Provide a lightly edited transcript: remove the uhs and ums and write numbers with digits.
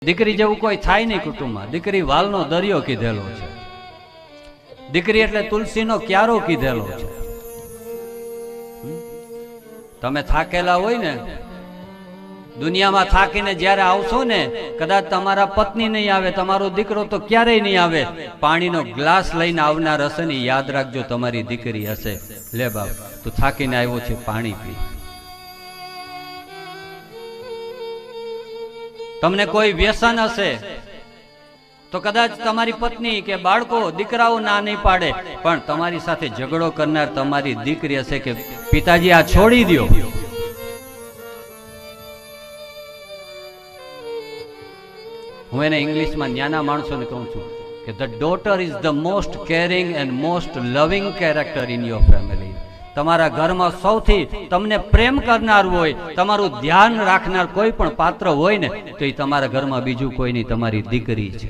દીકરી જેવું કોઈ થાય નહીં કુટુંબમાં. દીકરી વાલનો દરિયો કીધેલો છે. દીકરી એટલે તુલસીનો ક્યારો કીધેલો છે. તમે થાકેલા હોય ને, દુનિયામાં થાકીને જ્યારે આવશો ને, કદાચ તમારા પત્ની નહીં આવે, તમારો દીકરો તો ક્યારેય નહીં આવે, પાણીનો ગ્લાસ લઈને આવનાર હશે ને, યાદ રાખજો તમારી દીકરી હશે. લે બાપ, તું થાકીને આવ્યો છે, પાણી પી. તમને કોઈ વ્યસન હશે તો કદાચ તમારી પત્ની કે બાળકો દીકરાઓ ના નહીં પાડે, પણ તમારી સાથે ઝઘડો કરનાર તમારી દીકરી હશે કે પિતાજી આ છોડી દો. હું એને ઇંગ્લિશમાં નાના માણસોને કહું છું કે the daughter is the most caring and most loving character in your family. તમારા ઘરમાં સૌથી તમને પ્રેમ કરનાર હોય, તમારું ધ્યાન રાખનાર કોઈ પણ પાત્ર હોય ને, તો એ તમારા ઘરમાં બીજું કોઈ નહીં, તમારી દીકરી છે.